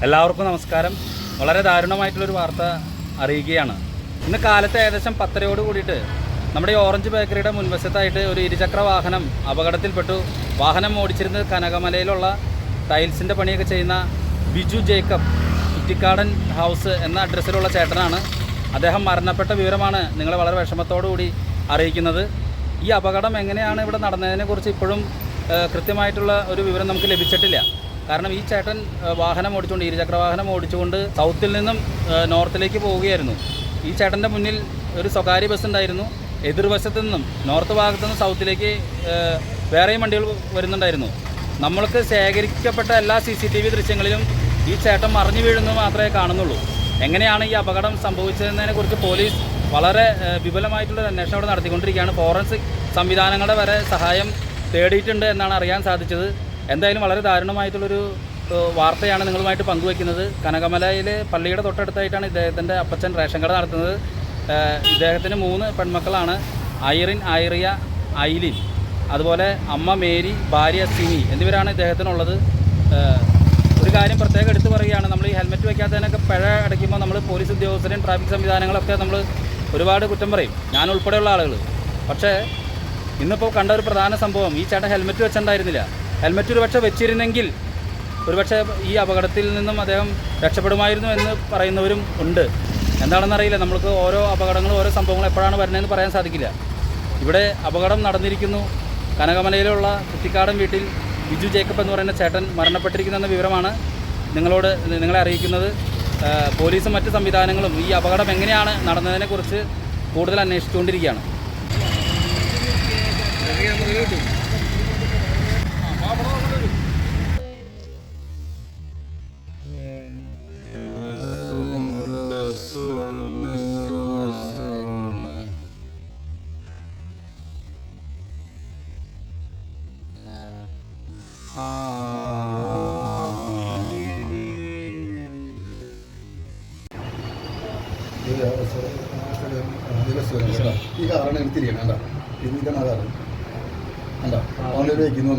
എല്ലാവർക്കും നമസ്കാരം. വളരെ ദാരുണമായിട്ടുള്ളൊരു വാർത്ത അറിയിക്കുകയാണ്. ഇന്ന് കാലത്ത് ഏകദേശം 10:30 കൂടിയിട്ട് നമ്മുടെ ഈ ഓറഞ്ച് ബേക്കറിയുടെ മുൻവശത്തായിട്ട് ഒരു ഇരുചക്ര വാഹനം അപകടത്തിൽപ്പെട്ടു. വാഹനം ഓടിച്ചിരുന്നത് കനകമലയിലുള്ള ടൈൽസിൻ്റെ പണിയൊക്കെ ചെയ്യുന്ന ബിജു ജേക്കബ് കുറ്റിക്കാടൻ ഹൗസ് എന്ന അഡ്രസ്സിലുള്ള ചേട്ടനാണ്. അദ്ദേഹം മരണപ്പെട്ട വിവരമാണ് നിങ്ങളെ വളരെ വിഷമത്തോടുകൂടി അറിയിക്കുന്നത്. ഈ അപകടം എങ്ങനെയാണ് ഇവിടെ നടന്നതിനെക്കുറിച്ച് ഇപ്പോഴും കൃത്യമായിട്ടുള്ള ഒരു വിവരം നമുക്ക് ലഭിച്ചിട്ടില്ല. കാരണം ഈ ചേട്ടൻ വാഹനം ഓടിച്ചുകൊണ്ട് ഇരുചക്ര വാഹനം ഓടിച്ചുകൊണ്ട് സൗത്തിൽ നിന്നും നോർത്തിലേക്ക് പോവുകയായിരുന്നു. ഈ ചേട്ടൻ്റെ മുന്നിൽ ഒരു സ്വകാര്യ ബസ് ഉണ്ടായിരുന്നു. എതിർവശത്തു നിന്നും നോർത്ത് ഭാഗത്തു നിന്ന് സൗത്തിലേക്ക് വേറെയും വണ്ടികൾ വരുന്നുണ്ടായിരുന്നു. നമ്മൾക്ക് ശേഖരിക്കപ്പെട്ട എല്ലാ CCTV ദൃശ്യങ്ങളിലും ഈ ചേട്ടൻ മറിഞ്ഞു വീഴുന്നത് മാത്രമേ കാണുന്നുള്ളൂ. എങ്ങനെയാണ് ഈ അപകടം സംഭവിച്ചതിനെക്കുറിച്ച് പോലീസ് വളരെ വിപുലമായിട്ടുള്ളൊരു അന്വേഷണം ഇവിടെ നടത്തിക്കൊണ്ടിരിക്കുകയാണ്. ഫോറൻസിക് സംവിധാനങ്ങളുടെ വരെ സഹായം തേടിയിട്ടുണ്ട് എന്നാണ് അറിയാൻ സാധിച്ചത്. എന്തായാലും വളരെ ദാരുണമായിട്ടുള്ളൊരു വാർത്തയാണ് നിങ്ങളുമായിട്ട് പങ്കുവയ്ക്കുന്നത്. കനകമലയിലെ പള്ളിയുടെ തൊട്ടടുത്തായിട്ടാണ് ഇദ്ദേഹത്തിൻ്റെ അപ്പച്ചൻ റേഷൻ കട നടത്തുന്നത്. ഇദ്ദേഹത്തിന് 3 പെൺമക്കളാണ്. ഐറിൻ, ഐറിയ, ഐലിൻ, അതുപോലെ അമ്മ മേരി, ഭാര്യ സിനി എന്നിവരാണ് ഇദ്ദേഹത്തിനുള്ളത്. ഒരു കാര്യം പ്രത്യേകം എടുത്തു പറയുകയാണ്, നമ്മൾ ഈ ഹെൽമെറ്റ് വയ്ക്കാത്തതിനൊക്കെ പിഴ അടയ്ക്കുമ്പോൾ നമ്മൾ പോലീസ് ഉദ്യോഗസ്ഥരും ട്രാഫിക് സംവിധാനങ്ങളൊക്കെ നമ്മൾ ഒരുപാട് കുറ്റം പറയും, ഞാൻ ഉൾപ്പെടെയുള്ള ആളുകൾ. പക്ഷേ ഇന്നിപ്പോൾ കണ്ട ഒരു പ്രധാന സംഭവം, ഈ ചേട്ടൻ ഹെൽമെറ്റ് വെച്ചിട്ടുണ്ടായിരുന്നില്ല. ഹെൽമെറ്റ് ഒരുപക്ഷെ വെച്ചിരുന്നെങ്കിൽ ഒരുപക്ഷെ ഈ അപകടത്തിൽ നിന്നും അദ്ദേഹം രക്ഷപ്പെടുമായിരുന്നു എന്ന് പറയുന്നവരും ഉണ്ട്. എന്താണെന്നറിയില്ല. നമ്മൾക്ക് ഓരോ അപകടങ്ങളും ഓരോ സംഭവങ്ങളും എപ്പോഴാണ് വരുന്നതെന്ന് പറയാൻ സാധിക്കില്ല. ഇവിടെ അപകടം നടന്നിരിക്കുന്നു. കനകമലയിലുള്ള കുറ്റിക്കാടൻ വീട്ടിൽ ബിജു ജേക്കബ് എന്ന് പറയുന്ന ചേട്ടൻ മരണപ്പെട്ടിരിക്കുന്നെന്ന വിവരമാണ് നിങ്ങളെ അറിയിക്കുന്നത്. പോലീസും മറ്റ് സംവിധാനങ്ങളും ഈ അപകടം എങ്ങനെയാണ് നടന്നതിനെക്കുറിച്ച് കൂടുതൽ അന്വേഷിച്ചുകൊണ്ടിരിക്കുകയാണ്. ഈ കാറാണ് എനിക്ക് തിരിയണം. കണ്ടോ, ഇതിൻ്റെ കാറ് കണ്ടോ, ഓൺലൈൻ വയ്ക്കുന്നു.